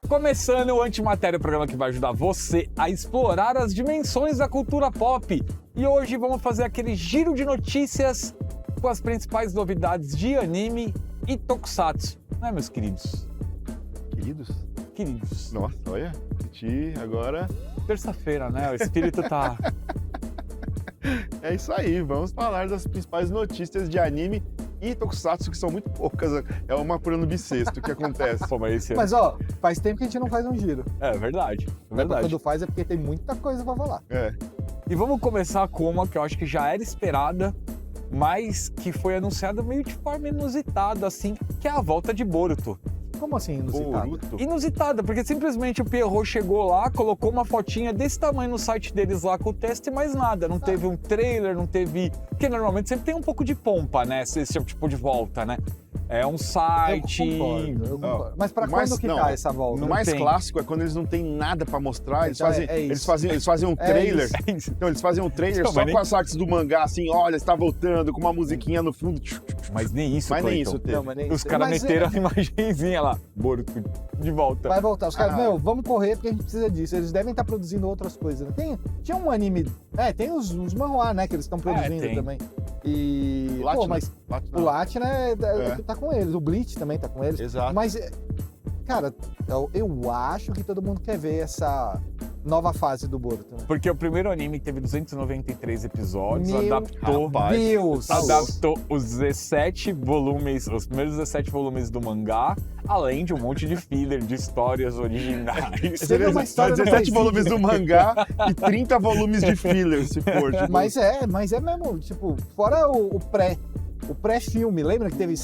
Começando o Antimatéria, o programa que vai ajudar você a explorar as dimensões da cultura pop. E hoje vamos fazer aquele giro de notícias com as principais novidades de anime e tokusatsu, né, meus queridos? Queridos? Queridos. Nossa, olha, senti agora. Terça-feira, né? O espírito tá... É isso aí, vamos falar das principais notícias de anime e tokusatsu, que são muito poucas. É uma por ano bissexto que acontece. Pô, mas esse Mas ó, faz tempo que a gente não faz um giro. é verdade, é verdade. Quando faz é porque tem muita coisa pra falar. É. E vamos começar com uma que eu acho que já era esperada, mas que foi anunciada meio de forma inusitada, assim, que é a volta de Boruto. Como assim, inusitado? Boruto. Inusitada, porque simplesmente o Pierrot chegou lá, colocou uma fotinha desse tamanho no site deles lá com o texto e mais nada. Não teve um trailer, não teve... Porque normalmente sempre tem um pouco de pompa, né? Esse tipo de volta, né? É um site... Eu concordo. Mas pra Mas quando que não, tá essa volta? O Não mais tem. clássico é quando eles não têm nada pra mostrar. Eles Então fazem, é eles isso. fazem um trailer. É isso. Então, eles fazem um trailer Não, só mas com as artes do mangá, assim, olha, está voltando, com uma musiquinha no fundo. Mas nem isso, Mas nem Clayton. isso teve. Não, mas nem Os isso. caras Mas meteram a imagenzinha lá, Boruto, de volta. Vai voltar. Os caras, Ah. meu, vamos correr porque a gente precisa disso. Eles devem estar produzindo outras coisas. Né? Tinha um anime... tem os manhwa, né, que eles estão produzindo tem. também. E... Lat, Pô, né? mas Lat, o não. Lat, né, É. tá com eles. O Bleach também tá com eles. Exato. Mas, cara, eu acho que todo mundo quer ver essa nova fase do Boruto. Né? Porque o primeiro anime teve 293 episódios, Meu adaptou... rapaz. Deus! Adaptou os 17 volumes, os primeiros 17 volumes do mangá, além de um monte de filler, de histórias originais. Você vê uma história no 17 Brasil. volumes do mangá e 30 volumes de filler, se for. Tipo, Mas é mesmo, tipo, fora o pré-filme, lembra que teve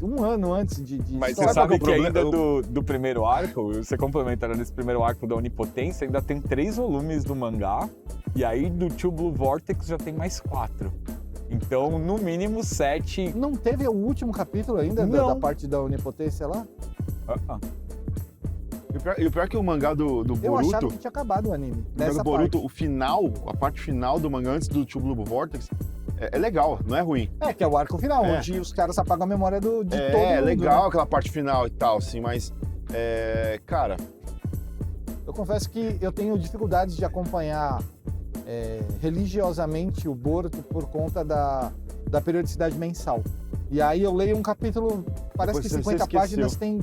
um ano antes de Mas história? você sabe qual é que o ainda problema? do primeiro arco, você complementando nesse primeiro arco da Onipotência, ainda tem 3 volumes do mangá, e aí do Two Blue Vortex já tem mais 4. Então, no mínimo 7. Não teve o último capítulo ainda Não. da parte da onipotência lá? E o pior é que o mangá do Eu achava Boruto, que tinha acabado o anime. o mangá Nessa do Boruto, parte. o final, a parte final do mangá antes do Two Blue Vortex, é legal, não é ruim. Que é o arco final, É. onde os caras apagam a memória de todo mundo. É né? legal aquela parte final e tal, assim, mas, cara, Eu confesso que eu tenho dificuldades de acompanhar religiosamente o Boruto por conta da periodicidade mensal. E aí eu leio um capítulo, parece Depois que você 50 esqueceu. páginas tem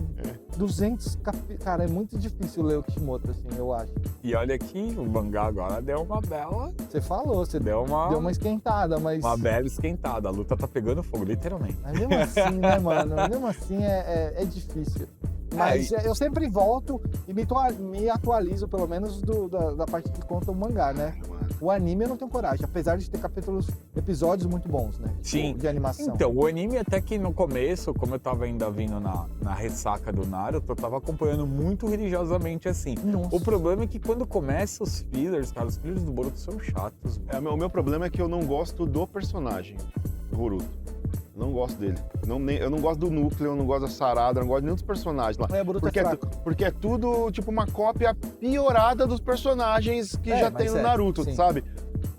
200 capítulos. Cara, é muito difícil ler o Kishimoto, assim, eu acho. E olha que o mangá agora deu uma bela... Você falou, você Deu uma esquentada, mas... Uma bela esquentada. A luta tá pegando fogo, literalmente. Mas mesmo assim, né, mano? Mesmo assim é difícil. Mas eu sempre volto e me atualizo, pelo menos, da parte que conta o mangá, né? O anime eu não tenho coragem, apesar de ter episódios muito bons, né? Tipo, Sim. de animação. Então, o anime até que no começo, como eu tava ainda vindo na ressaca do Naruto, eu tava acompanhando muito religiosamente assim. Nossa. O problema é que quando começa os fillers, cara, os fillers do Boruto são chatos. o meu problema é que eu não gosto do personagem, do Boruto. Não gosto dele. Eu não gosto do núcleo, eu não gosto da Sarada, eu não gosto de nenhum dos personagens lá. Boruto Porque é fraco. porque é tudo tipo uma cópia piorada dos personagens que já tem mas no Naruto, sim. sabe?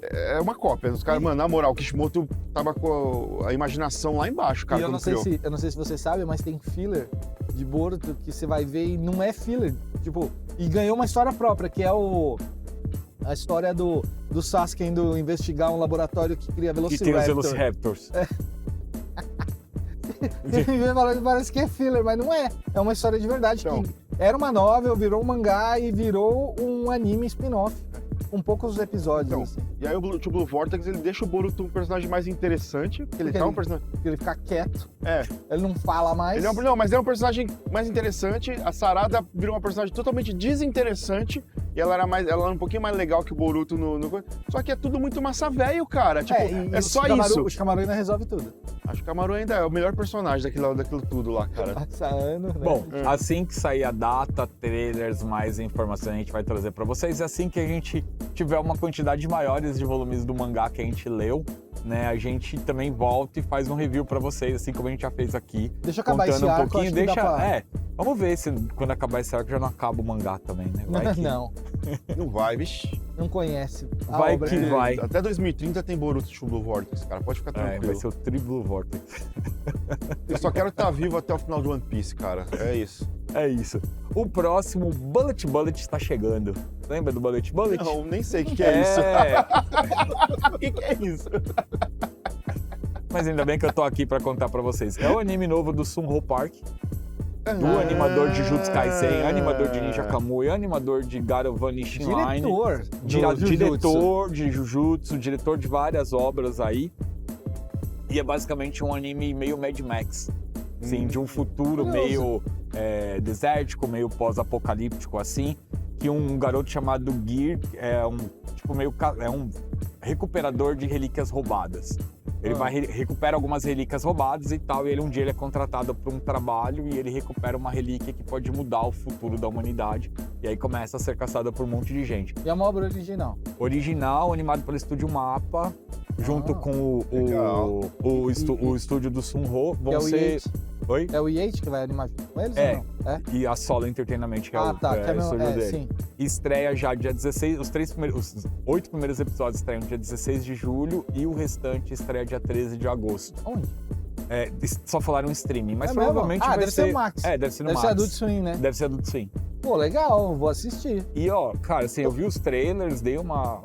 É uma cópia. Os caras, mano, na moral, o Kishimoto tava com a imaginação lá embaixo, cara, E eu quando não, criou. eu não sei se você sabe, mas tem filler de Boruto que você vai ver e não é filler. Tipo, e ganhou uma história própria, que é a história do Sasuke indo investigar um laboratório que cria Que tem os Velociraptor. Velociraptors. Você vê falando, parece que é filler, mas não é. É uma história de verdade. Então. Que era uma novel, virou um mangá e virou um anime spin-off. Com poucos episódios, Então, assim. e aí o Blue Vortex, ele deixa o Boruto um personagem mais interessante, porque ele Porque tá um ele- personagem... Ele fica quieto, É, ele não fala mais. ele não, mas é um personagem mais interessante. A Sarada virou uma personagem totalmente desinteressante. E ela era um pouquinho mais legal que o Boruto no... Só que é tudo muito massa velho, cara. Tipo, e é o só Shikamaru- isso. O Shikamaru ainda resolve tudo. Acho que o Kamaru ainda é o melhor personagem daquilo tudo lá, cara. Passa anos, né? Bom, É. assim que sair a data, trailers, mais informações a gente vai trazer pra vocês. E assim que a gente tiver uma quantidade maiores de volumes do mangá que a gente leu, né, a gente também volta e faz um review pra vocês, assim como a gente já fez aqui. Deixa eu acabar contando esse um arco, pouquinho, acho que dá deixa, pra- Vamos ver se quando acabar esse arco já não acaba o mangá também, né? Vai que... Não, Não vai, vixe. não conhece a Vai obra. que né? vai. Até 2030 tem Boruto True Blue Vortex, cara. Pode ficar vai tranquilo. ser o Triblu Vortex. Eu só quero estar vivo até o final de One Piece, cara. É isso. É isso. O próximo, Bullet Bullet, está chegando. Lembra do Bullet Bullet? Não, nem sei o que é isso. O que é isso? Mas ainda bem que eu tô aqui pra contar pra vocês. É o anime novo do Sunho Park, do animador de Jujutsu Kaisen, animador de Ninja Kamui, animador de Garovani Shinline, diretor de Jujutsu, diretor de várias obras aí. E é basicamente um anime meio Mad Max, assim, de um futuro meio desértico, meio pós-apocalíptico assim, que um garoto chamado Gear é um recuperador de relíquias roubadas. Ele recupera algumas relíquias roubadas e tal, e um dia ele é contratado para um trabalho e ele recupera uma relíquia que pode mudar o futuro da humanidade. E aí começa a ser caçada por um monte de gente. E a obra original? Original, animado pelo Estúdio Mapa, junto com o estúdio do Sunho. Vão ser... Oi? É o Yates que vai animar junto com eles É. ou não? É? E a Solo Entertainment, que é o que é o estúdio dele. sim. Estreia já dia 16, os 8 primeiros episódios estreiam dia 16 de julho e o restante estreia dia 13 de agosto. Onde? Só falaram streaming, mas É provavelmente mesmo? vai deve ser o Max. Deve ser no Deve Max. ser Adult Swim, né? Deve ser Adult Swim. Pô, legal, vou assistir. E ó, cara, assim, eu vi os trailers, dei uma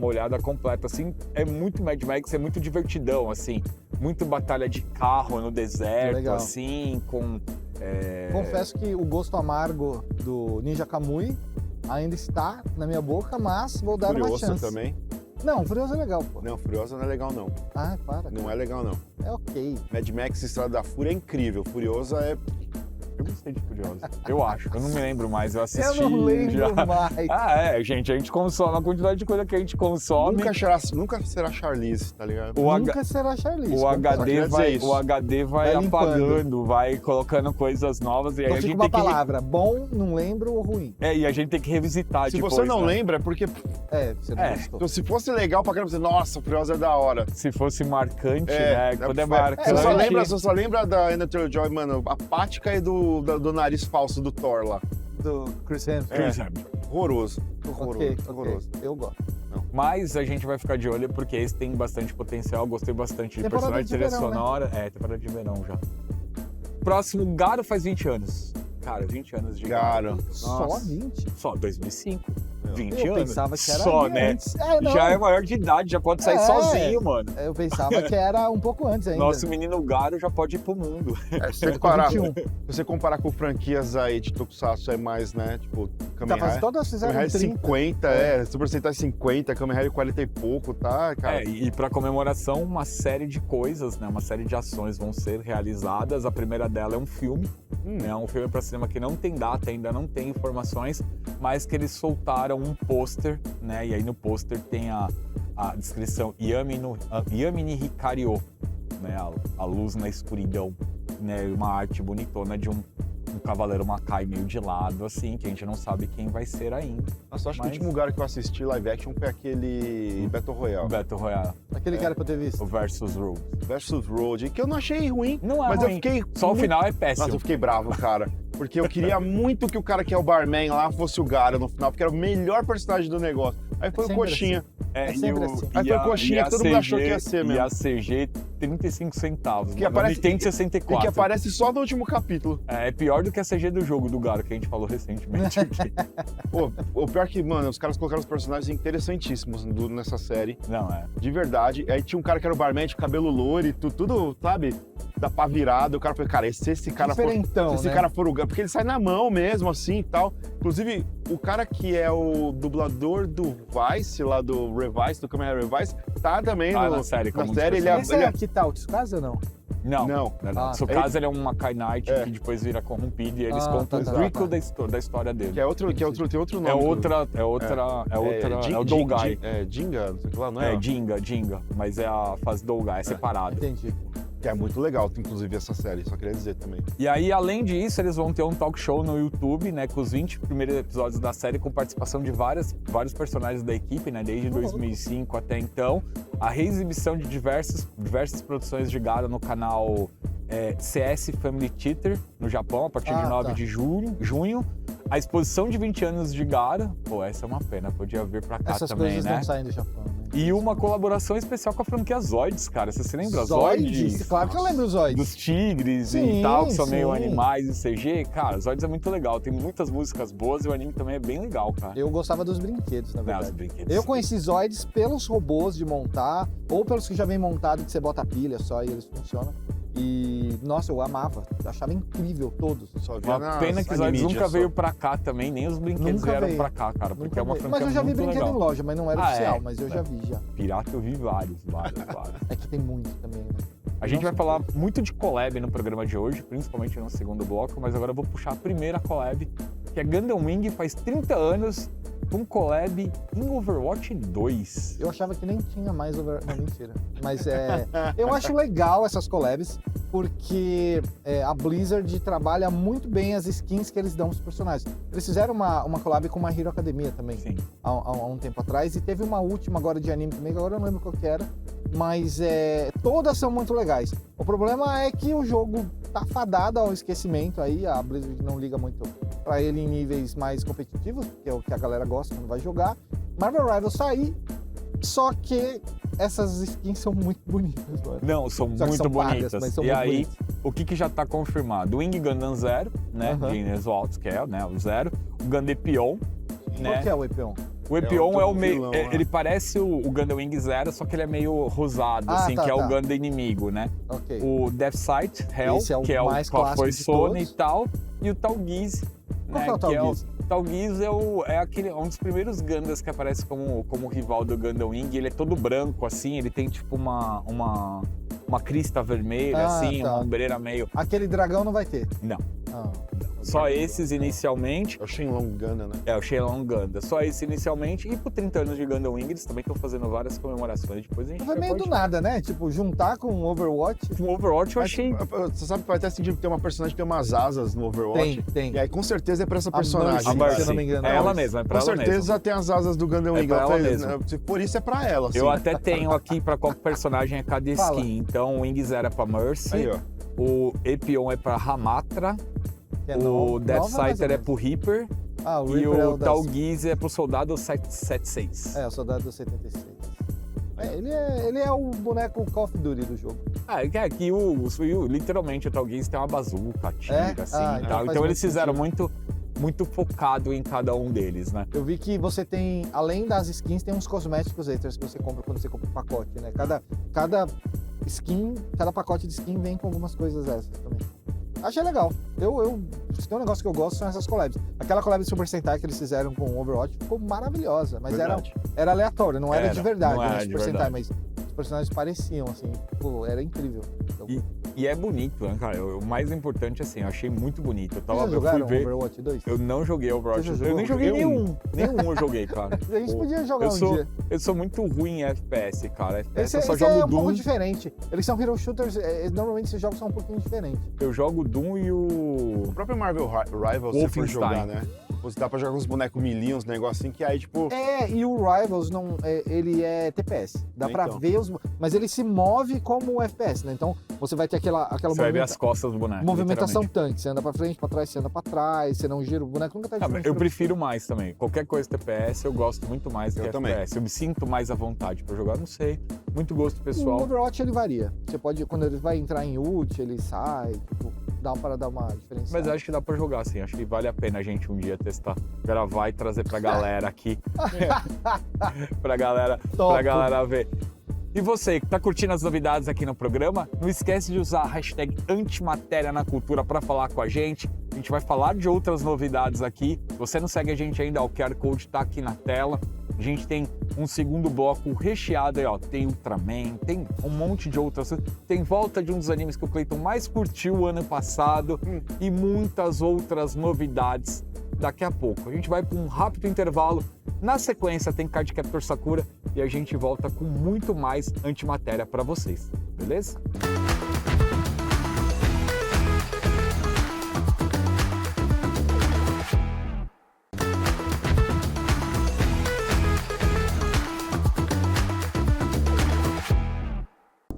olhada completa, assim, é muito Mad Max, é muito divertidão, assim, muito batalha de carro no deserto, Legal. assim, com... Confesso que o gosto amargo do Ninja Kamui ainda está na minha boca, mas vou dar uma Furiosa chance. também. Não, Furioso é legal, pô. Não, Furiosa não é legal, não. Ah, para. Não é legal, não. É ok. Mad Max Estrada da Fúria é incrível. Furiosa é... Eu gostei de Furiosa, eu acho, eu não me lembro mais, eu assisti Eu não lembro já. mais. Gente, a gente consome, a quantidade de coisa que a gente consome... Nunca será Charlize, tá ligado? Nunca será Charlize. O Só HD queria dizer vai, isso. o HD vai Vai apagando, vai colocando coisas novas e aí Então a fica gente uma tem que... palavra, bom, não lembro ou ruim. E a gente tem que revisitar Se depois, você não né? lembra, é porque... Você não gostou. Então, se fosse legal pra caramba, você... Nossa, Furiosa é da hora. Se fosse marcante, né? Quando é marcante... Você só lembra da Anya Taylor-Joy, mano, apática e do nariz falso do Thor lá. Do Chris Hemsworth. Chris Hemsworth. Horroroso. Ok. Horroroso. Eu gosto. Mas a gente vai ficar de olho porque esse tem bastante potencial. Gostei bastante de Temporada personagem, de trilha verão, né? sonora. Temporada de verão já. Próximo, Garo faz 20 anos. Cara, 20 anos de Garo. Só Nossa. 20? Só 2005. 20 Eu anos. pensava que era Só, né? antes. Não. Já é maior de idade, já pode sair sozinho, mano. Eu pensava que era um pouco antes ainda. Nosso menino Garo já pode ir pro mundo. Se você comparar com franquias aí de Tokusatsu, é mais, né? Tipo, Kamen Tá, Rider. todas fizeram Kamen Rider 30. 50, Super Sentai 50, Kamen Rider 40 e pouco, tá, cara? E pra comemoração, uma série de coisas, né? Uma série de ações vão ser realizadas. A primeira dela é um filme, né? É um filme pra cinema que não tem data, ainda não tem informações, mas que eles soltaram um pôster, né? E aí no pôster tem a descrição Yamini Hikario, né? A luz na escuridão, né? Uma arte bonitona de um cavaleiro Makai meio de lado, assim, que a gente não sabe quem vai ser ainda. Nossa, eu acho que o Mas- último lugar que eu assisti live action foi aquele Battle Royale. Battle Royale, Aquele cara pra eu ter visto. o Versus Rules. Versus Road, que eu não achei ruim, Não é mas ruim. eu fiquei... Só o muito- final é péssimo. Nossa, eu fiquei bravo, cara. Porque eu queria muito que o cara que é o barman lá fosse o Garo no final, porque era o melhor personagem do negócio. Aí foi o Sempre Coxinha. É sempre assim. Aí foi coxinha que todo mundo achou que ia ser E mesmo. a CG, 35 centavos. Que mano. aparece- Nintendo E 64. que aparece só no último capítulo. É pior do que a CG do jogo do Garo, que a gente falou recentemente aqui. Pô, o pior que, mano, os caras colocaram os personagens interessantíssimos nessa série. Não, De verdade. Aí tinha um cara que era o barman, de cabelo loiro e tudo, sabe? Da pá virada. O cara falou, cara, se esse cara for... Diferentão, Se esse né? cara for o Garo... Porque ele sai na mão mesmo, assim, e tal. Inclusive, o cara que é o dublador do Vice, lá do Revice, do Kamen Rider Revice, tá também Tá no, na série como um dos ele é... Esse ele é é- aqui tal, Tsukasa ou não? Não. Não. Ah, No seu caso, ele é um Makai Knight É. que depois vira corrompido e eles Ah, contam tá, o tá, prequel tá. da história dele. Que é outro, tem outro nome. É o Dougai. É Jinga, não sei o que lá, não é? É, Jinga, mas é a fase Dougai, é separada. Entendi. Que é muito legal, inclusive, essa série, só queria dizer também. E aí, além disso, eles vão ter um talk show no YouTube, né, com os 20 primeiros episódios da série, com participação de vários personagens da equipe, né, desde 2005 até então. A reexibição de diversas produções de Garo no canal CS Family Theater, no Japão, a partir de 9 tá. de junho. A exposição de 20 anos de Gaara, pô, essa é uma pena, podia vir pra cá Essas também, coisas né? não saem do Japão, né? E uma colaboração especial com a franquia Zoids, cara. Você se lembra? Zoids? Claro que eu lembro os Zoids. Dos tigres Sim, e tal, que são meio sim. animais em CG. Cara, Zoids é muito legal. Tem muitas músicas boas e o anime também é bem legal, cara. Eu gostava dos brinquedos, na Não, verdade. os brinquedos. Eu conheci Zoids pelos robôs de montar, ou pelos que já vem montado, que você bota a pilha só e eles funcionam. E, nossa, eu amava. Eu achava incrível todos. Só vi Uma nas pena que Zoids animídias nunca só. veio pra cá também, nem os brinquedos Nunca vieram veio. pra cá, cara, porque Nunca é uma vi. franquia Mas eu já vi muito brinquedo legal. em loja, mas não era Ah, oficial, é? mas eu já vi já. Pirata eu vi vários. É que tem muito também, né? A gente vai Nossa, falar muito de collab no programa de hoje, principalmente no segundo bloco, mas agora eu vou puxar a primeira collab, que é Gundam Wing, faz 30 anos, com collab em Overwatch 2. Eu achava que nem tinha mais Não, mentira. Mas eu acho legal essas collabs, porque a Blizzard trabalha muito bem as skins que eles dão pros personagens. Eles fizeram uma collab com uma Hero Academia também, Sim. há um tempo atrás, e teve uma última agora de anime também, que agora eu não lembro qual que era, mas todas são muito legais. O problema é que o jogo tá fadado ao esquecimento aí, a Blizzard não liga muito pra ele em níveis mais competitivos, que é o que a galera gosta quando vai jogar. Marvel Rivals tá aí, só que essas skins são muito bonitas, mano. Não, são Só que muito são pagas, bonitas. mas são E muito aí, bonitas. o que já tá confirmado? O Wing Gundam Zero, né, Aham. de Ines Waltz, que é, né, o Zero. O Gundam Epion, né? Qual que é o Epion? O Epion é o meio. vilão, Ele parece o Gundam Wing Zero, só que ele é meio rosado, Ah, assim, tá, que é tá. o Gundam inimigo, né? Ok. O Death Sight, Hell, Esse é o que é o mais com a clássico de Forçone e todos. tal. E o Talgiz, Qual né? que é o Talgiz? Talgiz é um dos primeiros Gundams que aparece como rival do Gundam Wing. Ele é todo branco, assim, ele tem tipo uma crista vermelha, Ah, assim, tá. uma ombreira meio. Aquele dragão não vai ter. Não. Ah. Só esses inicialmente. É o Shenlong Gundam, né? É o Shenlong Gundam. Só esse inicialmente. E por 30 anos de Gundam Wing, eles também estão fazendo várias comemorações. Depois a gente Foi meio pode- do nada, né? Tipo, juntar com Overwatch. O Overwatch eu Mas, achei. você sabe que vai até sentido que tem uma personagem que tem umas asas no Overwatch. Tem. E aí com certeza é pra essa A personagem. Mercy, A Mercy. se eu não me engano. É ela Mas- mesma, é pra Com ela certeza mesma. tem as asas do Gundam É Wing. pra ela falei, mesma. né, por isso é pra ela, assim. Eu até tenho aqui pra qual personagem é cada Fala. skin. Então o Wing Zero é pra Mercy, Aí, ó. o Epion é pra Ramatra, que é o novo, Death nova, mais Sighter ou é pro Reaper Ah, o e Reaper é o das- Talgiz é pro Soldado 776. É, o Soldado do 76. Ele é o boneco Call of Duty do jogo. É que literalmente o Talgiz tem uma bazuca, tira, É? assim Ah, e então tal. faz Então muito eles fizeram sentido. muito focado em cada um deles, né? Eu vi que você tem, além das skins, tem uns cosméticos extras que você compra quando você compra o pacote, né? Cada skin, cada pacote de skin vem com algumas coisas essas também. Achei legal. Se tem um negócio que eu gosto são essas collabs. Aquela collab de Super Sentai que eles fizeram com o Overwatch ficou maravilhosa, mas Verdade. era aleatório, não era de verdade, não né? era de Super Sentai, verdade. mas os personagens pareciam, assim, pô, era incrível. Então, E é bonito, né, cara? O mais importante, assim, eu achei muito bonito. vocês já Eu fui jogaram ver. Overwatch 2? Eu não joguei Overwatch. Você já Eu nem jogou? joguei Eu nenhum. Nenhum eu joguei, cara. A gente podia jogar eu um sou, dia. Eu sou muito ruim em FPS, cara. FPS Esse eu só é jogo um pouco Doom. diferente. Eles são hero shooters, normalmente esses jogos são um pouquinho diferentes. Eu jogo Doom e O o. próprio Marvel Rivals, se você for Wolfenstein. jogar, né? Você dá pra jogar com uns bonecos milinhos, uns negocinho que aí, tipo... E o Rivals, ele é TPS. Dá pra Então. ver mas ele se move como FPS, né? Então você vai ter aquela Você vai ver as costas do boneco. movimentação literalmente. tanque. Você anda pra frente, pra trás, você anda pra trás, você não gira, o boneco nunca tá de Ah, frente eu pra- prefiro mais também. Qualquer coisa TPS eu gosto muito mais do que Eu também. FPS. Eu me sinto mais à vontade pra jogar, não sei. Muito gosto O pessoal. Overwatch ele varia. Você pode, quando ele vai entrar em ult, ele sai, tipo, dá para dar uma diferença. Mas acho que dá pra jogar, assim. Acho que vale a pena a gente um dia testar, gravar e trazer pra galera aqui. pra galera ver. E você que tá curtindo as novidades aqui no programa, não esquece de usar a hashtag Antimatéria na Cultura para falar com a gente. A gente vai falar de outras novidades aqui. Se você não segue a gente ainda, o QR Code tá aqui na tela. A gente tem um segundo bloco recheado aí, ó. Tem Ultraman, tem um monte de outras coisas. Tem volta de um dos animes que o Cleiton mais curtiu o ano passado e muitas outras novidades daqui a pouco. A gente vai para um rápido intervalo. Na sequência tem Card Captor Sakura e a gente volta com muito mais antimatéria para vocês, beleza?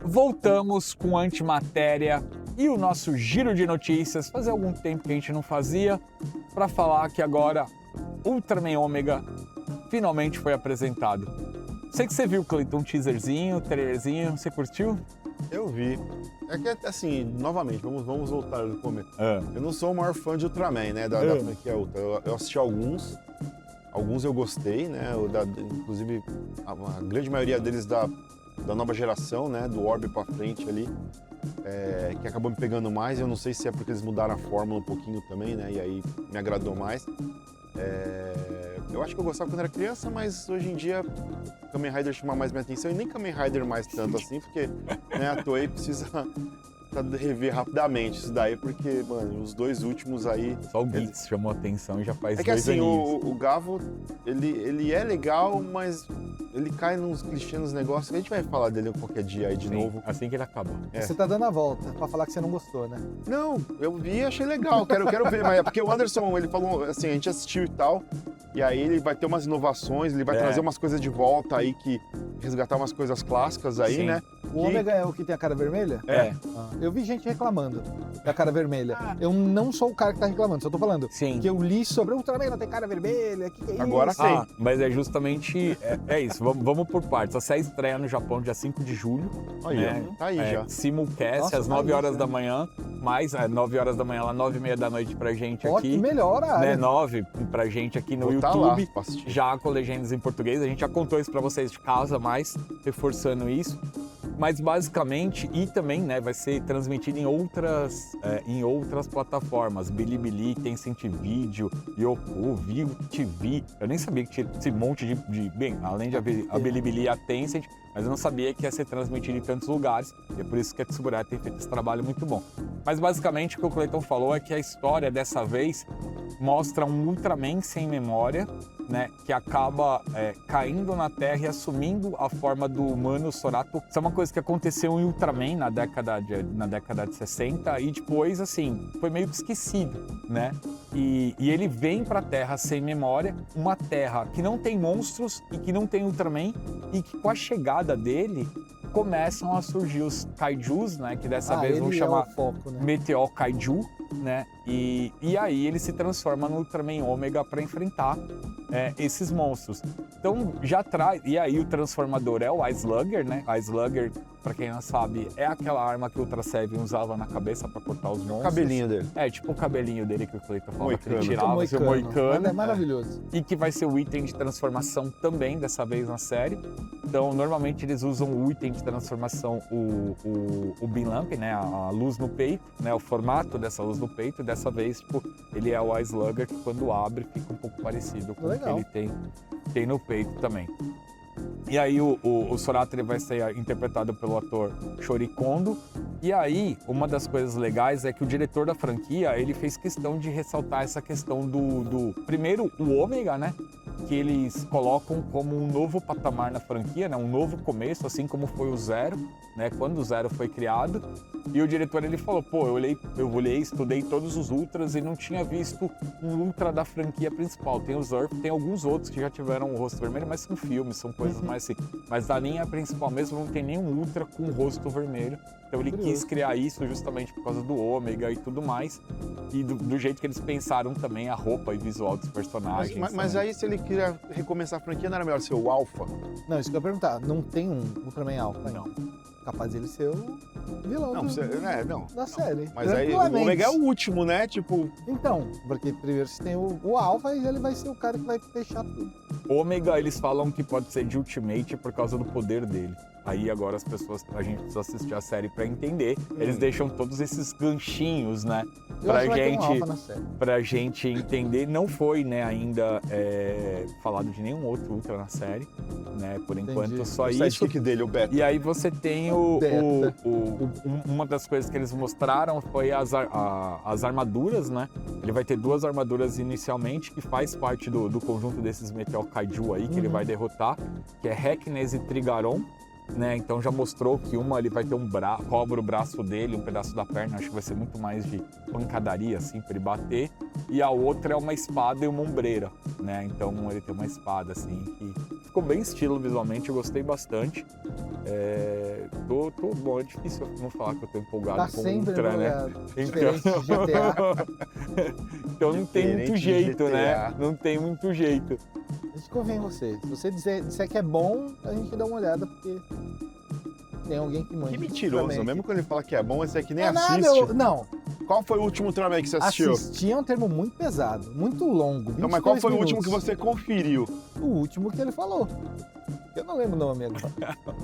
Voltamos com antimatéria e o nosso giro de notícias. Fazia algum tempo que a gente não fazia, para falar que agora Ultraman Ômega finalmente foi apresentado. Sei que você viu, Cleiton, um teaserzinho, trailerzinho, você curtiu? Eu vi. É que, assim, novamente, vamos voltar do começo. Eu não sou o maior fã de Ultraman, né, da franquia Ultra. Eu assisti alguns eu gostei, né, inclusive a grande maioria deles da nova geração, né, do Orb pra frente ali, que acabou me pegando mais. Eu não sei se é porque eles mudaram a fórmula um pouquinho também, né, e aí me agradou mais. Eu acho que eu gostava quando era criança, mas hoje em dia Kamen Rider chama mais minha atenção, e nem Kamen Rider mais tanto assim, porque, né, a Toei precisa rever rapidamente isso daí, porque, mano, os dois últimos aí... Só o Geeks chamou atenção e já faz 2 que assim, aninhos. o Gavo, ele é legal, mas ele cai nos clichês, nos negócios, a gente vai falar dele qualquer dia aí de novo. Assim que ele acaba. Você tá dando a volta pra falar que você não gostou, né? Não, eu vi e achei legal, quero ver, mas é porque o Anderson, ele falou assim, a gente assistiu e tal, e aí ele vai ter umas inovações, ele vai trazer umas coisas de volta aí, resgatar umas coisas clássicas aí, né? O Ômega é o que tem a cara vermelha? Eu vi gente reclamando da cara vermelha. Eu não sou o cara que tá reclamando, só tô falando que eu li sobre o Ultraman não tem cara vermelha, que é isso? Agora sim. Mas é justamente isso, vamos por partes. A série estreia no Japão dia 5 de julho. Olha, tá aí já. Simulcast, às 9 horas da manhã, mais 9 horas da manhã, lá 9h30 da noite pra gente aqui. Que melhor a área. Né, 9 pra gente aqui no YouTube, já com legendas em português. A gente já contou isso pra vocês de casa, mas reforçando isso. Mas basicamente, e também, né, vai ser transmitido em outras plataformas. Bilibili, Tencent Video, Youku, Vivo TV. Eu nem sabia que tinha esse monte de bem, além de a Bilibili e a Tencent, mas eu não sabia que ia ser transmitido em tantos lugares. E é por isso que a Tsuburaya tem feito esse trabalho muito bom. Mas basicamente o que o Cleiton falou é que a história dessa vez mostra um Ultraman sem memória, né, que acaba caindo na Terra e assumindo a forma do humano Sorato. Isso é uma coisa que aconteceu em Ultraman na década de 60 e depois, assim, foi meio que esquecido, né? E ele vem pra Terra sem memória, uma Terra que não tem monstros e que não tem Ultraman, e que com a chegada dele começam a surgir os kaijus, né, que dessa vez vão chamar Meteor Kaiju, né? E aí ele se transforma no Ultraman Ômega para enfrentar esses monstros. Então já traz. E aí o transformador é o Ice Slugger, né? A Slugger, para quem não sabe, é aquela arma que o Ultra Seven usava na cabeça para cortar os monstros. O cabelinho dele. Tipo o cabelinho dele que o Cleiton falava, que ele tirava o moicano. É maravilhoso. E que vai ser o item de transformação também dessa vez na série. Então, normalmente eles usam o item de transformação, o Beam Lamp, né? A luz no peito, né? O formato dessa luz no peito. E dessa vez, tipo, ele é o Ice Slugger, que quando abre fica um pouco parecido com o que ele tem no peito também. E aí o Sorato ele vai ser interpretado pelo ator Shori Kondo. E aí, uma das coisas legais é que o diretor da franquia, ele fez questão de ressaltar essa questão do primeiro, o Ômega, né? Que eles colocam como um novo patamar na franquia, né? Um novo começo, assim como foi o Zero, né? Quando o Zero foi criado. E o diretor, ele falou, pô, eu olhei, estudei todos os Ultras e não tinha visto um Ultra da franquia principal. Tem o Zurf, tem alguns outros que já tiveram o rosto vermelho, mas são filmes, são coisas mais assim. Mas da linha principal mesmo não tem nenhum Ultra com o rosto vermelho. Então ele quis criar isso justamente por causa do Ômega e tudo mais. E do jeito que eles pensaram também a roupa e visual dos personagens. Mas aí se ele queria recomeçar a franquia, não era melhor ser o Alpha? Não, isso que eu ia perguntar. Não tem um Ultraman Alpha? Não. Capaz de ele ser o vilão da série. Mas aí o Ômega é o último, né? Tipo... Então, porque primeiro você tem o Alpha e ele vai ser o cara que vai fechar tudo. Ômega, eles falam que pode ser de Ultimate por causa do poder dele. Aí agora a gente precisa assistir a série pra entender. Eles deixam todos esses ganchinhos, né? Pra gente entender. Não foi, né, ainda falado de nenhum outro Ultra na série, né? Por enquanto, só isso. O sidekick dele, o Beta. E aí você tem uma das coisas que eles mostraram foi as armaduras, né? Ele vai ter 2 armaduras inicialmente, que faz parte do conjunto desses Meteor Kaiju aí, que ele vai derrotar, que é Hackness e Trigaron. Né? Então já mostrou que uma ele vai ter cobra o braço dele, um pedaço da perna, acho que vai ser muito mais de pancadaria assim para ele bater, e a outra é uma espada e uma ombreira, né? Então ele tem uma espada assim que ficou bem estilo visualmente, eu gostei bastante. Bom, é difícil não falar que eu tô empolgado Tá com sempre Ultra, né? diferente de GTA. Então não tem muito Diferente de jeito, GTA. né? Não tem muito jeito. A gente confia em você. Se você disser que é bom, a gente dá uma olhada, porque tem alguém que manja. Que mentiroso, Ultraman. mesmo quando ele fala que é bom, esse aqui nem É assiste. nada, não. Qual foi o último Ultraman que você assistiu? Assistir é um termo muito pesado, muito longo. Não, mas qual 22 foi o último minutos. que você conferiu? O último que ele falou. Eu não lembro o nome agora.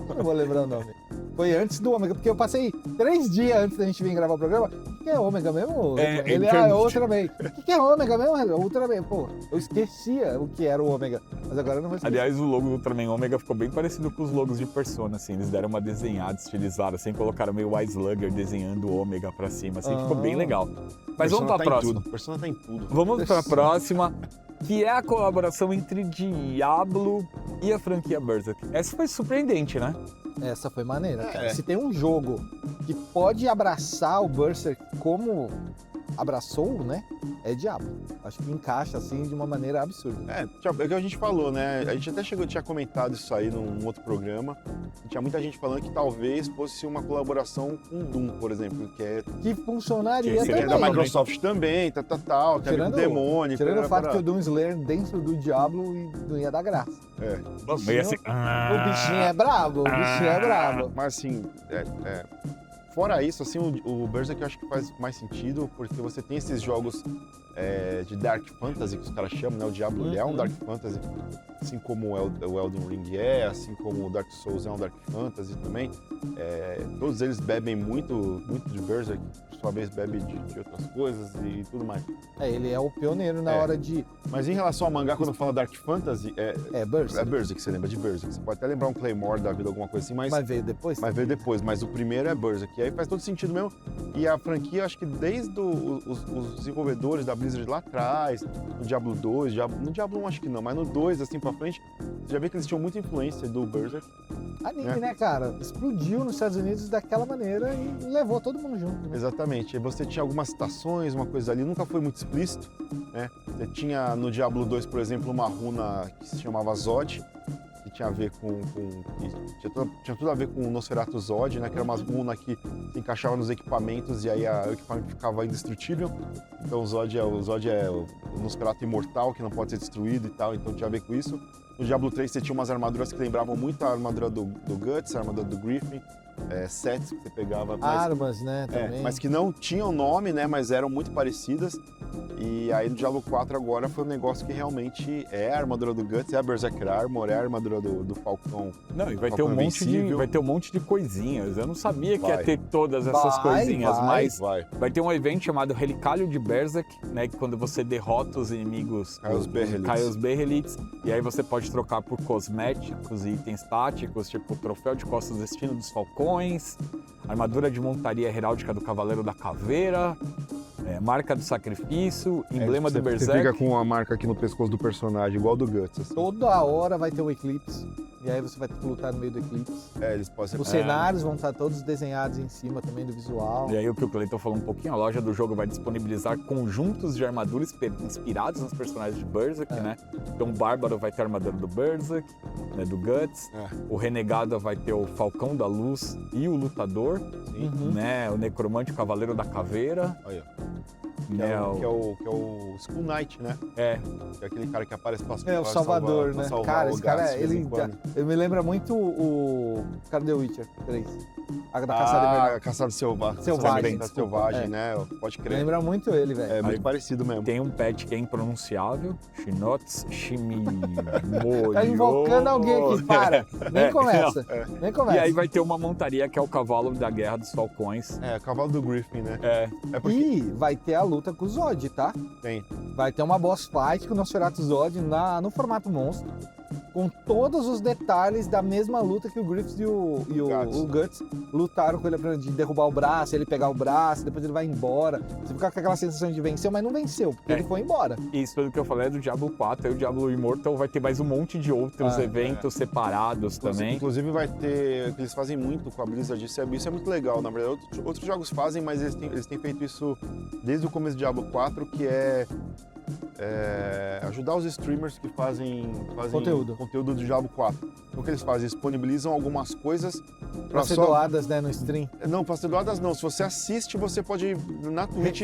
Eu não vou lembrar o nome. Foi antes do Ômega, porque eu passei 3 dias antes da gente vir gravar o programa. O que é Ômega mesmo? Ele é Ultraman. O que é Ômega mesmo? Ultraman. Pô, eu esquecia o que era o Ômega. Mas agora eu não vou esquecer. Aliás, o logo do Ultraman Ômega ficou bem parecido com os logos de Persona, assim. Eles deram uma desenhada, estilizaram, assim, colocaram meio Wise Slugger desenhando o Ômega pra cima, assim. Ficou bem legal. Mas vamos pra próxima. Persona tá em tudo. Vamos pra próxima, que é a colaboração entre Diablo e a franquia Berserk. Essa foi surpreendente, né? Essa foi maneira, cara. Se tem um jogo que pode abraçar o Berserk como abraçou, né? É Diablo. Acho que encaixa assim de uma maneira absurda. É o que a gente falou, né? A gente até tinha comentado isso aí num outro programa. Tinha muita gente falando que talvez fosse uma colaboração com Doom, por exemplo, Que funcionaria Que que é também. da Microsoft também, tal, tem a ver com o demônio. Tirando o fato que o Doom Slayer dentro do Diablo não ia dar graça. Meio assim... O bichinho é brabo, o bichinho é brabo. Mas assim, fora isso, assim, o Berserk eu acho que faz mais sentido, porque você tem esses jogos de Dark Fantasy, que os caras chamam, né? O Diablo ele é um Dark Fantasy, assim como o Elden Ring assim como o Dark Souls é um Dark Fantasy também. Todos eles bebem muito de Berserk, por sua vez bebe de outras coisas e tudo mais. Ele é o pioneiro na hora de... Mas em relação ao mangá, quando fala Dark Fantasy, Berserk. é Berserk, você lembra de Berserk. Você pode até lembrar um Claymore da vida, alguma coisa assim, Mas veio depois? Mas veio depois, mas o primeiro é Berserk. E aí faz todo sentido mesmo. E a franquia, acho que desde os desenvolvedores da Blizzard lá atrás, no Diablo 2, no Diablo 1 acho que não, mas no 2, assim pra frente, você já vê que eles tinham muita influência do Berserk. Anime, né, cara? Explodiu nos Estados Unidos daquela maneira e levou todo mundo junto. Né? Exatamente. E você tinha algumas citações, uma coisa ali, nunca foi muito explícito, né? Você tinha no Diablo 2, por exemplo, uma runa que se chamava Zod, que tinha a ver tinha tudo a ver com o Nosferatu Zod, né? Que era uma runa que se encaixava nos equipamentos e aí o equipamento ficava indestrutível. Então o Zod é o Nosferatu imortal, que não pode ser destruído e tal, então tinha a ver com isso. No Diablo 3 você tinha umas armaduras que lembravam muito a armadura do Guts, a armadura do Griffin, sets que você pegava. Armas, né, também. Mas que não tinham nome, né? Mas eram muito parecidas. E aí no Diablo 4 agora foi um negócio que realmente é a armadura do Guts, é a Berserker Armor, é a armadura do Falcão. Não, e vai ter um monte de coisinhas. Eu não sabia que ia ter todas essas coisinhas, mas vai ter um evento chamado Relicário de Berserk, né? Que quando você derrota os inimigos, cai os Berrelites, e aí você pode trocar por cosméticos e itens táticos, tipo o troféu de Costas Destino dos Falcões, armadura de montaria heráldica do Cavaleiro da Caveira, marca do sacrifício, emblema do Berserk. Você fica com a marca aqui no pescoço do personagem, igual do Guts. Assim. Toda hora vai ter um eclipse. E aí você vai ter que lutar no meio do eclipse. Eles podem ser... Os cenários vão estar todos desenhados em cima também do visual. E aí o que o Cleiton falou um pouquinho, a loja do jogo vai disponibilizar conjuntos de armaduras inspirados nos personagens de Berserk, né? Então o Bárbaro vai ter a armadura do Berserk, né, do Guts. O Renegado vai ter o Falcão da Luz e o Lutador, né? O Necromante, o Cavaleiro da Caveira. Olha. Né, que é o Skull Knight, né? Que é aquele cara que aparece pra o Salvador, né? Cara, esse cara, ele me lembra muito o cara do The Witcher 3. A Caçada Selvagem, né? Pode crer. Lembra muito ele, velho. É muito parecido mesmo. Tem um pet que é impronunciável, Shinots Shimimoyo. Tá invocando alguém aqui, para. Nem começa. Nem começa. E aí vai ter uma montaria que é o Cavalo da Guerra dos Falcões. O Cavalo do Griffin, né? E vai ter a luta com o Zod, tá? Tem. Vai ter uma boss fight com o Nosferatu Zod no formato monstro, com todos os detalhes da mesma luta que o Griffiths e o Guts lutaram com ele pra derrubar o braço, ele pegar o braço, depois ele vai embora. Você fica com aquela sensação de venceu, mas não venceu, porque ele foi embora. Isso tudo que eu falei é do Diablo 4, aí o Diablo Immortal vai ter mais um monte de outros eventos separados também. Inclusive vai ter, eles fazem muito com a Blizzard, isso é muito legal, na verdade. Outros jogos fazem, mas eles têm feito isso desde o começo do Diablo 4, que é ajudar os streamers que fazem conteúdo do Diablo 4. O que eles fazem? Eles disponibilizam algumas coisas para ser doadas, né, no stream. Não, para ser doadas não. Se você assiste, você pode na Twitch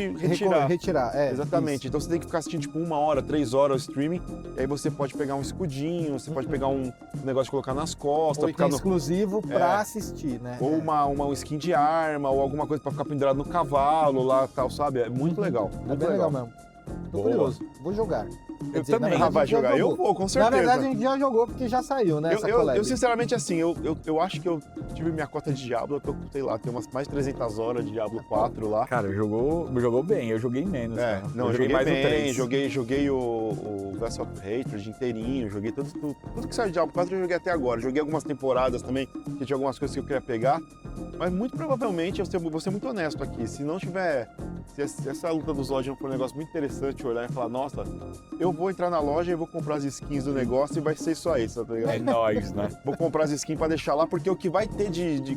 retirar. Exatamente. Isso. Então você tem que ficar assistindo tipo 1 hora, 3 horas o streaming, e aí você pode pegar um escudinho, você pode pegar um negócio de colocar nas costas. Ou item exclusivo para assistir, né? Ou uma skin de arma, ou alguma coisa para ficar pendurado no cavalo lá, tal, sabe? É muito legal. É bem legal mesmo. Tô curioso, vou jogar. Eu também. Vai jogar? Eu vou, com certeza. Na verdade, a gente já jogou porque já saiu, né? Eu sinceramente, assim, eu acho que eu tive minha cota de Diablo, eu tô, sei lá, tem umas mais de 300 horas de Diablo 4 lá. Cara, jogou bem, eu joguei menos. Cara. Não, eu joguei mais bem, o 3. Joguei o Vessel of Hatred inteirinho, joguei tudo que saiu de Diablo 4 eu joguei até agora. Joguei algumas temporadas também, que tinha algumas coisas que eu queria pegar, mas muito provavelmente, eu vou ser muito honesto aqui, se não tiver, se essa luta dos lojas não for um negócio muito interessante, olhar e falar, nossa, eu vou entrar na loja e vou comprar as skins do negócio e vai ser só isso, tá ligado? É nóis, né? Vou comprar as skins pra deixar lá, porque o que vai ter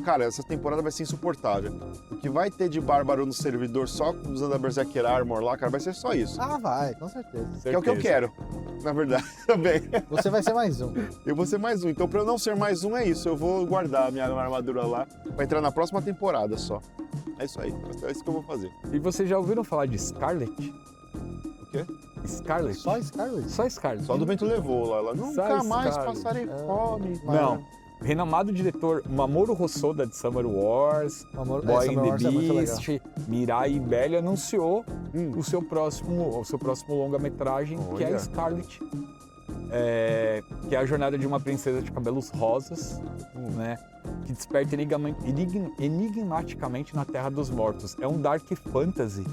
cara, essa temporada vai ser insuportável. O que vai ter de bárbaro no servidor só usando a Berserker Armor lá, cara, vai ser só isso. Ah, vai, com certeza. Que é o que eu quero, na verdade, também. Você vai ser mais um. Eu vou ser mais um, então pra eu não ser mais um é isso, eu vou guardar a minha armadura lá pra entrar na próxima temporada só. É isso aí, é isso que eu vou fazer. E vocês já ouviram falar de Scarlet? O quê? Scarlet? Só Scarlet? Só Scarlet. Só do vento levou lá. Ela nunca mais passarei fome. Não. Renomado diretor Mamoru Hosoda de Summer Wars, Boy and the Beast, Mirai Belli anunciou o seu próximo longa-metragem, que é Scarlet. Que é a jornada de uma princesa de cabelos rosas, né? Que desperta enigmaticamente na Terra dos Mortos. É um dark fantasy.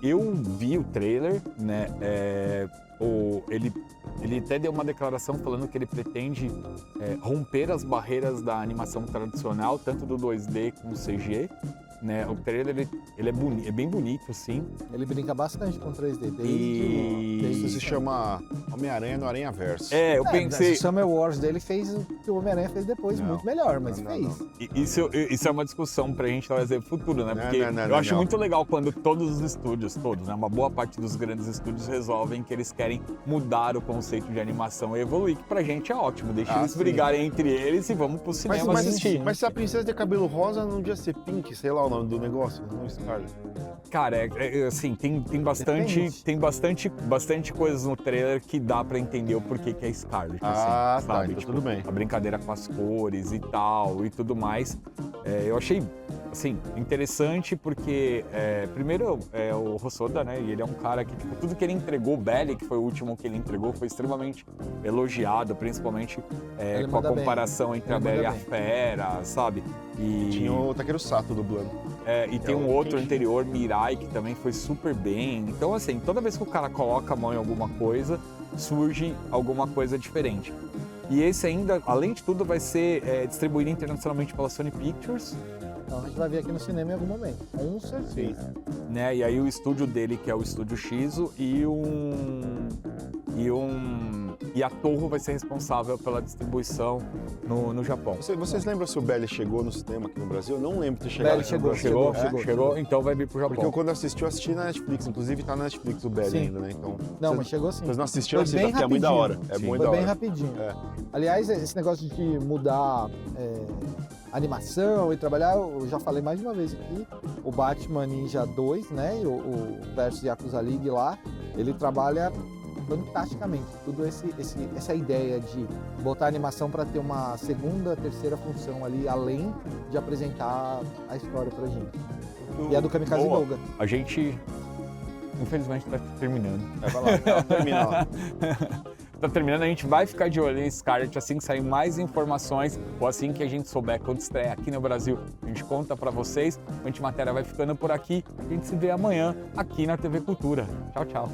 Eu vi o trailer, né? Ele até deu uma declaração falando que ele pretende romper as barreiras da animação tradicional, tanto do 2D como CG. Né? O trailer ele é bem bonito, assim. Ele brinca bastante com 3D. Isso se chama Homem-Aranha no Aranhaverso. Eu pensei... O Summer Wars dele fez o que o Homem-Aranha fez depois, muito melhor, mas fez. Isso é uma discussão pra gente trazer pro futuro, né? Porque eu acho muito legal quando todos os estúdios, né? Uma boa parte dos grandes estúdios resolvem que eles querem mudar o conceito de animação e evoluir, que pra gente é ótimo. Deixa eles brigarem entre eles e vamos pro cinema assistir. Mas se a princesa de cabelo rosa não devia ser Pink, sei lá o nome do negócio, não Scarlet. Cara, assim, tem bastante coisas no trailer que dá pra entender o porquê que é Scarlet, assim, sabe? Então tudo bem. A brincadeira com as cores e tal, e tudo mais. Eu achei, assim, interessante porque, primeiro, o Hosoda, né, e ele é um cara que, tipo, tudo que ele entregou, o Belli, que foi o último que ele entregou, foi extremamente elogiado, principalmente com a comparação entre a Bela e a Fera, sabe? E tinha o Takeru Sato dublando. E tem um outro anterior, Mirai, que também foi super bem. Então, assim, toda vez que o cara coloca a mão em alguma coisa, surge alguma coisa diferente. E esse ainda, além de tudo, vai ser distribuído internacionalmente pela Sony Pictures. Então a gente vai ver aqui no cinema em algum momento, com certeza. Né? E aí o estúdio dele, que é o Estúdio Shizo, e a Toho vai ser responsável pela distribuição no Japão. Vocês lembram se o Belli chegou no cinema aqui no Brasil? Eu não lembro de ter chegado aqui no Brasil. Chegou, então vai vir pro Japão. Porque eu, quando assisti, eu assisti na Netflix, inclusive tá na Netflix o Belli ainda, né? Então, mas chegou sim. Vocês não assistiram, porque é muito da hora. Foi bem rapidinho. Aliás, esse negócio de mudar animação e trabalhar, eu já falei mais de uma vez aqui, o Batman Ninja 2, né, o versus Yakuza League lá, ele trabalha fantasticamente, tudo essa ideia de botar animação para ter uma segunda, terceira função ali, além de apresentar a história pra gente. E é do Kamikaze Douga. A gente, infelizmente, tá terminando. Vai lá, termina lá. Tá terminando, a gente vai ficar de olho em Scarlet assim que sair mais informações ou assim que a gente souber quando estreia aqui no Brasil. A gente conta pra vocês. A Antimatéria vai ficando por aqui. A gente se vê amanhã aqui na TV Cultura. Tchau, tchau.